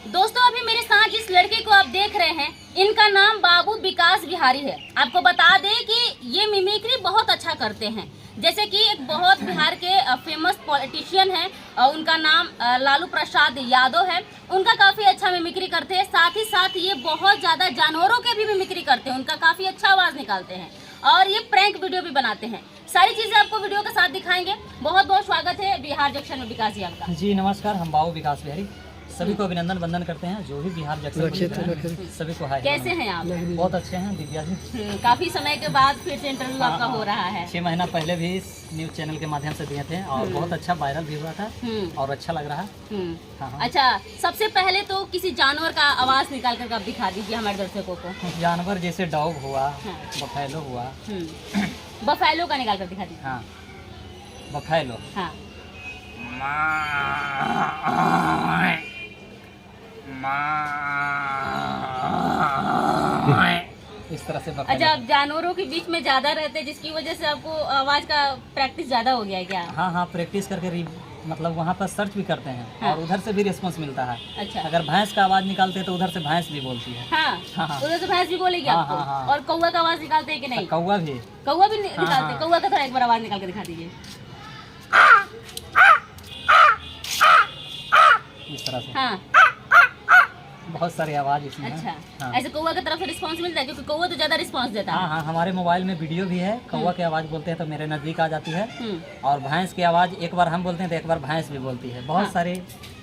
दोस्तों अभी मेरे साथ जिस लड़के को आप देख रहे हैं, इनका नाम बाबू विकास बिहारी है। आपको बता दें कि ये मिमिक्री बहुत अच्छा करते हैं। जैसे कि एक बहुत बिहार के फेमस पॉलिटिशियन हैं, उनका नाम लालू प्रसाद यादव है। उनका काफ़ी अच्छा मिमिक्री करते हैं। साथ ही साथ ये बहुत ज़्यादा जानवरों के भी मिमिक्री करते हैं। उनका काफ़ी अच्छा आवाज़ निकालते हैं और ये प्रैंक वीडियो भी बनाते हैं। सारी चीज़ें आपको वीडियो के साथ दिखाएंगे। बहुत बहुत स्वागत है बिहार जंक्शन में विकास जी आपका। जी नमस्कार, हम बाबू विकास बिहारी सभी को अभिनंदन वंदन करते हैं जो भी बिहार जंक्शन सभी को हाय। कैसे हैं आप? बहुत अच्छे हैं दिव्या जी। काफ़ी समय के बाद फिर से इंटरव्यू आपका हो रहा है। 6 महीना पहले भी इस न्यूज चैनल के माध्यम से दिए थे और बहुत अच्छा वायरल भी हुआ था और अच्छा लग रहा है। हाँ। अच्छा, सबसे पहले तो किसी जानवर का आवाज़ निकाल कर आप दिखा दीजिए हमारे दर्शकों को। जानवर जैसे डॉग हुआ, बफेलो हुआ। बफेलो का निकाल कर दिखा दीजिए। हाँ, बफेलो। हाँ, इस तरह से बफेलो। अच्छा, आप जानवरों के बीच में ज्यादा रहते हैं जिसकी वजह से आपको आवाज का प्रैक्टिस ज्यादा हो गया है क्या? हाँ, प्रैक्टिस करके मतलब वहाँ पर सर्च भी करते हैं और उधर से भी रिस्पॉन्स मिलता है। अच्छा, अगर भैंस का आवाज निकालते हैं तो उधर से भैंस भी बोलती है। हाँ, उधर से भैंस भी बोलेगी आपको। हाँ। और कौवा का आवाज निकालते हैं कि नहीं? कौवा भी निकालते हैं। कौवा का थोड़ा एक बार आवाज निकाल के दिखा दीजिए। इस तरह से। हाँ, बहुत सारी आवाज इसमें है। अच्छा। ऐसे कौवा की तरफ से रिस्पांस मिलता है क्योंकि कौवा तो ज्यादा रिस्पांस देता है। हाँ, हमारे मोबाइल में वीडियो भी है। कौवा की आवाज बोलते हैं तो मेरे नजदीक आ जाती है और भैंस की आवाज एक बार हम बोलते हैं तो एक बार भैंस भी बोलती है। बहुत सारे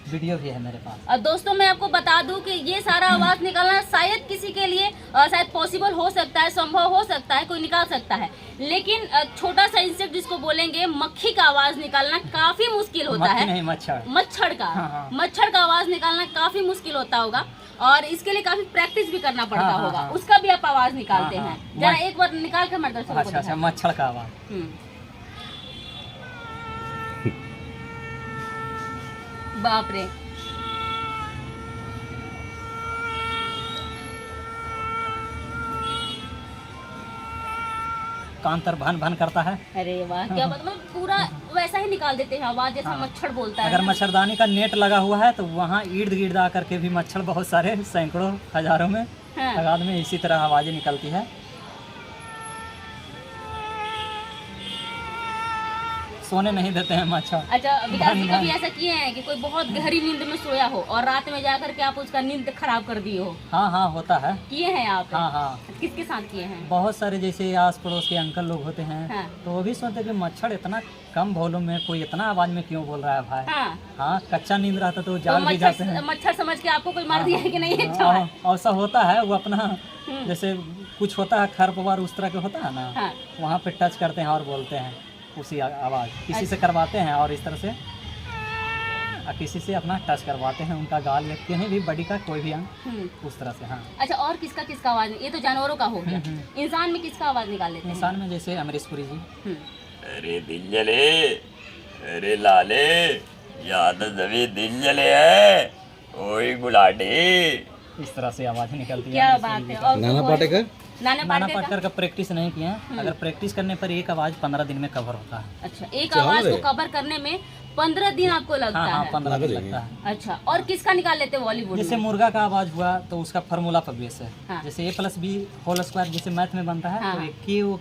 वीडियो भी है मेरे पास। और दोस्तों मैं आपको बता दूं कि ये सारा आवाज निकालना शायद किसी के लिए शायद पॉसिबल हो सकता है, संभव हो सकता है, कोई निकाल सकता है, लेकिन छोटा सा इंसेक्ट जिसको बोलेंगे मक्खी का आवाज निकालना काफी मुश्किल होता है। नहीं, मच्छर का मच्छर का आवाज निकालना काफी मुश्किल होता होगा और इसके लिए काफी प्रैक्टिस भी करना पड़ता होगा। उसका भी आप आवाज निकालते हैं। जरा एक बार निकाल कर मेरे दर्शकों को दिखाएं। अच्छा, मच्छर का आवाज। बाप रे, कांतर भन भन करता है। अरे वाह, क्या मतलब पूरा वैसा ही निकाल देते हैं आवाज जैसा मच्छर बोलता है। अगर मच्छरदानी का नेट लगा हुआ है तो वहाँ इर्द गिर्द आकर के भी मच्छर बहुत सारे सैकड़ों हजारों में तादाद में इसी तरह आवाजें निकलती है। सोने नहीं देते हैं मच्छर। अच्छा, विकास जी कभी ऐसा किए हैं कि कोई बहुत गहरी नींद में सोया हो और रात में जाकर के आप उसका नींद खराब कर दिए हो? हाँ, होता है। किए हैं आप? हाँ। किसके साथ किए हैं? बहुत सारे जैसे आस पड़ोस के अंकल लोग होते हैं तो वो भी सोचते कि मच्छर इतना कम वॉल्यूम में कोई इतना आवाज में क्यों बोल रहा है भाई। हाँ, कच्चा नींद रहता तो जाग भी जाते हैं। मच्छर समझ के आपको कोई मार दिया है कि नहीं? ऐसा होता है। वो अपना जैसे कुछ होता है खरपतवार उस तरह के होता है ना, वहाँ पे टच करते हैं और बोलते हैं उसी आवाज। किसी से करवाते हैं और इस तरह से किसी से अपना टच करवाते हैं, उनका गाल या कहीं भी बॉडी का कोई भी अंग उस तरह से। हाँ। अच्छा, और किसका आवाज? ये तो जानवरों का हो गया। इंसान में किसका आवाज निकाल लेते हैं? इंसान में जैसे अमरीश पुरी जी। अरे दिल जले, अरे लाले, याद जबी दिल जले है, ओए गुलाटी। इस तरह से आवाज निकलती है। क्या बात है। और नाना पाटेकर का प्रैक्टिस नहीं किए हैं। अगर प्रैक्टिस करने पर एक आवाज 15 दिन में कवर होता है। अच्छा, एक आवाज को कवर करने में 15 दिन आपको लगता है? हाँ, 15 दिन लगता है। अच्छा, और किसका निकाल लेते हैं बॉलीवुड? जैसे मुर्गा का आवाज हुआ तो उसका फार्मूला पर बेस है। जैसे A+B होल स्क्वायर जैसे मैथ में बनता है तो KO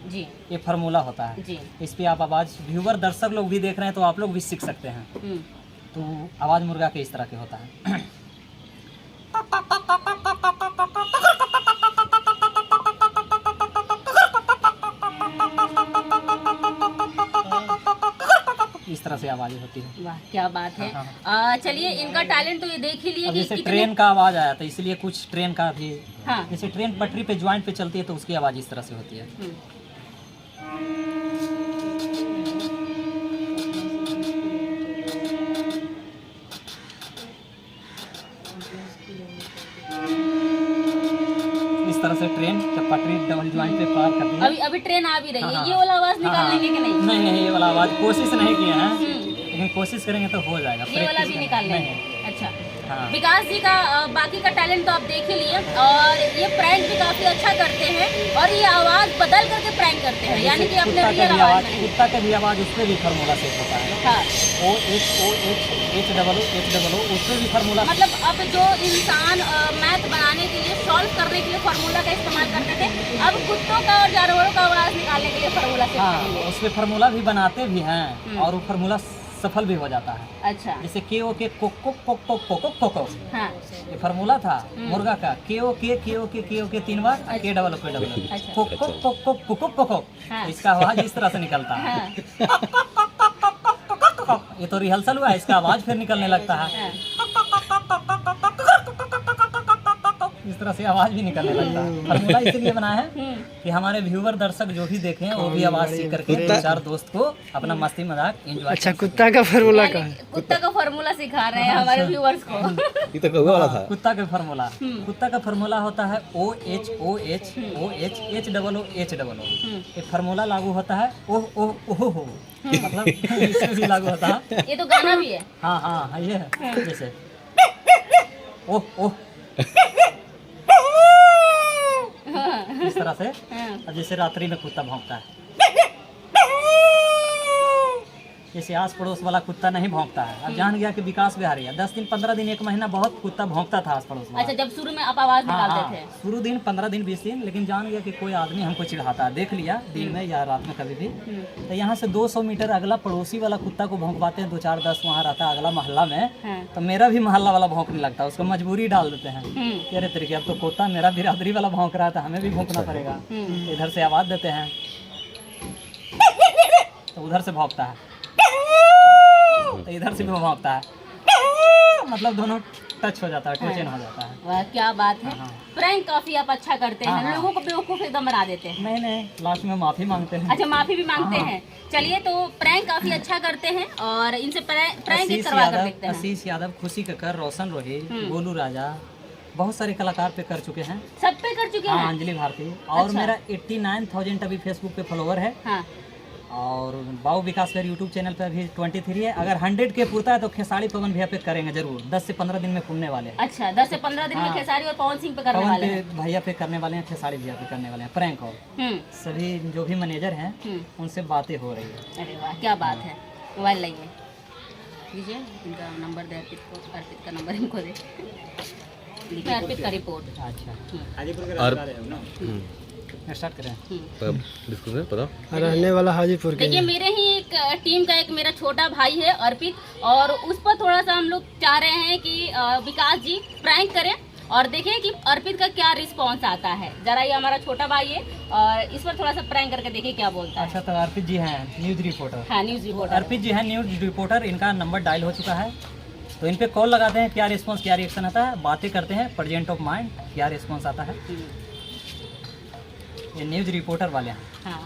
जी, ये फार्मूला होता है जी। इस पे आप आवाज व्यूवर दर्शक लोग भी देख रहे हैं तो आप लोग भी सीख सकते हैं। तो आवाज मुर्गा के इस तरह के होता है। इस तरह से आवाजें होती है। वाह, क्या बात है। चलिए, इनका टैलेंट तो ये देख ही लिए। जैसे ट्रेन का आवाज आया था इसलिए कुछ ट्रेन का भी। जैसे ट्रेन पटरी पे ज्वाइंट पे चलती है तो उसकी आवाज इस तरह से होती है। इस तरह से ट्रेन जब पटरी डबल ज्वाइंट पे पार करती है। अभी ट्रेन आ भी रही है। ये वाला आवाज निकाल लेंगे कि नहीं? नहीं, ये वाला आवाज कोशिश नहीं किए हैं लेकिन कोशिश करेंगे तो हो जाएगा। ये वाला भी निकाल लेंगे। अच्छा, हाँ। विकास जी का बाकी का टैलेंट तो आप देख ही लिए, और ये प्रैंक भी काफी अच्छा करते हैं, और ये आवाज बदल करके प्रैंक करते हैं, यानी कि अपने रियल आवाज में। कुत्ता का भी आवाज उसमें भी फार्मूला सेट होता है। हाँ। OHOH उसमें भी फार्मूला। मतलब अब जो इंसान मैथ बनाने के लिए, सॉल्व करने के लिए फार्मूला का इस्तेमाल करते थे, अब कुत्तों का और जानवरों का आवाज निकालने के लिए फार्मूला सेट करेंगे। उसमें फार्मूला भी बनाते भी हैं और वो फार्मूला सफल भी हो जाता है। अच्छा। जैसे KO के कोको कोको कोको कोको, हाँ। ये फार्मूला था मुर्गा का। KO के 3 बार, K डबल अच्छा। कोको कोको कोको कोको, हाँ। इसका आवाज इस तरह से निकलता है। हाँ। ये तो रिहर्सल हुआ, इसका आवाज फिर निकलने लगता है, हाँ। इस तरह से आवाज भी निकलने लगता है। फार्मूला इसलिए बना है कि हमारे व्यूवर दर्शक जो भी देखें वो भी आवाज सीख करके 2-4 दोस्त को अपना मस्ती मजाक एंजॉय। अच्छा, कुत्ता का फार्मूला का है। कुत्ता का फार्मूला सिखा रहे हैं हमारे व्यूअर्स को। ये तो कौवा वाला था। कुत्ता का फार्मूला, कुत्ता का फार्मूला होता है OHOH। ये फार्मूला लागू होता है ओह, मतलब इसमें भी लागू होता है। ये तो गाना भी है। हाँ ये है। जैसे ओह इस तरह से। अब जैसे रात्रि में कुत्ता भौंकता है, जैसे आस पड़ोस वाला कुत्ता नहीं भौंकता है। अब जान गया कि विकास बिहारी है। 10 दिन 15 दिन 1 महीना बहुत कुत्ता भौंकता था आस पड़ोस वाला। अच्छा, जब शुरू में आप आवाज निकालते थे। शुरू दिन 15 दिन 20 दिन, लेकिन जान गया कि कोई आदमी हमको चिढ़ाता है, देख लिया दिन में या रात में कभी भी, तो यहाँ से 200 मीटर अगला पड़ोसी वाला कुत्ता को भौंकवाते हैं। 2 4 10 वहाँ रहता है अगला मोहल्ला में, तो मेरा भी मोहल्ला वाला भौंकने लगता है। उसको मजबूरी डाल देते हैं कि अरे तरीके अब तो कुत्ता मेरा बिरादरी वाला भौंक रहा था, हमें भी भौंकना पड़ेगा। इधर से आवाज देते हैं तो उधर से भौंकता है, तो इधर से भी भौंकता है, मतलब दोनों टच हो जाता है, टचन हो जाता है। वाह, क्या बात है। प्रैंक काफी आप अच्छा करते हैं, लोगों को बेवकूफ एकदम बना देते हैं। नहीं, लास्ट में माफी मांगते हैं। अच्छा, माफी भी मांगते हैं। चलिए, तो प्रैंक काफी अच्छा करते हैं, और इनसे प्रैंक ही करवा कर देखते हैं। आशीष यादव, खुशी कक्कर, रोशन रोही, गोलू राजा, बहुत सारे कलाकार पे कर चुके हैं। सब पे कर चुके हैं। अंजलि भारती, और मेरा 89,000 अभी फेसबुक पे फॉलोवर है। हाँ। और बाबू विकास भैया यूट्यूब चैनल पे अभी 23 है। अगर 100 के पूरता है तो खेसारी पवन भैया पे करेंगे जरूर। 10 से 15 दिन में पुनने वाले हैं। अच्छा, 10 से 15 दिन में खेसारी और पवन सिंह पे करने वाले हैं। भैया पे करने वाले हैं, खेसारी भैया पे करने वाले हैं प्रैंक। और सभी जो भी मैनेजर हैं उनसे बातें हो रही है। अरे वाह, क्या बात है। मोबाइल लाइए, लीजिए इनका नंबर दे, अर्पित का नंबर इनको दे, अर्पित का रिपोर्ट। अच्छा, स्टार्ट करें। पता रहने वाला हाजीपुर के। देखिए, मेरे ही एक टीम का एक मेरा छोटा भाई है अर्पित, और उस पर थोड़ा सा हम लोग चाह रहे हैं कि विकास जी प्रैंक करें, और देखें कि अर्पित का क्या रिस्पांस आता है। जरा ये हमारा छोटा भाई है, और इस पर थोड़ा सा प्रैंक करके देखिए क्या बोलता है। अच्छा, तो अर्पित जी हैं न्यूज रिपोर्टर। हाँ, न्यूज रिपोर्टर अर्पित जी हैं न्यूज रिपोर्टर। इनका नंबर डायल हो चुका है, तो इन पे कॉल लगाते हैं, क्या रिस्पांस, क्या रिएक्शन आता है, बातें करते हैं, प्रेजेंट ऑफ माइंड क्या रिस्पांस आता है। ये न्यूज रिपोर्टर वाले हैं। हाँ।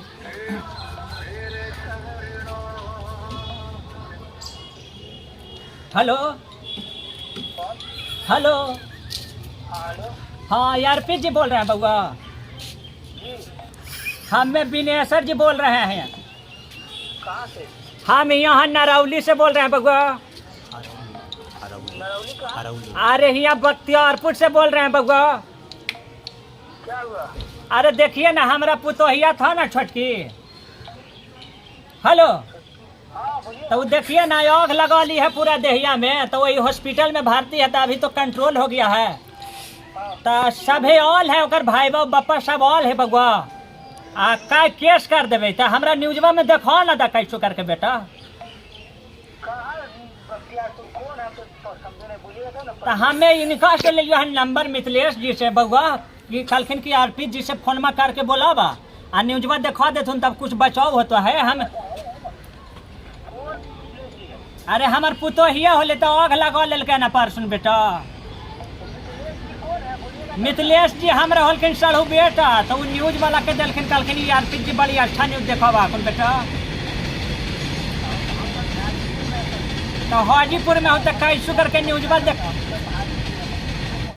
हेलो हेलो, हाँ यार अर्पित जी बोल रहे हैं बउआ। हम विनेश्वर जी बोल रहे हैं। हम यहाँ नरौली से बोल रहे हैं बउआ। अरे यहाँ बख्तियारपुर से बोल रहे हैं बउआ। अरे देखिए ना, हमारा पुतोहिया था ना छोटकी। हेलो, तो देखिए ना, आग लगा ली है पूरा देहिया में, तो वही हॉस्पिटल में भर्ती है, तो अभी तो कंट्रोल हो गया है। तो सभी ऑल है, ओकर भाई बाप बापा सब ऑल है बगुआ। का केस कर देवे, तो हमरा न्यूजवा में देखो ना, दा कैसो करके बेटा। तो हमें इनका से लियो है नंबर मिथिलेश जी से बगुआ, कि कलखिन की अर्पित जी से फोनमा करके बोलावा, आ न्यूजवा देखा देथुन, तब कुछ बचाव होता है। हम अरे हमार पुतोहिया होले तो आग लगा लेलके ना परसुन बेटा। मिथिलेश जी हमरा होलखिन सड़हु बेटा, तो न्यूज वाला के देलखिन, कहलखिन अर्पित जी बड़ी अच्छा न्यूज देखावा कौन बेटा। तो हाजीपुर में हो तो कैसु करके न्यूजवा देख।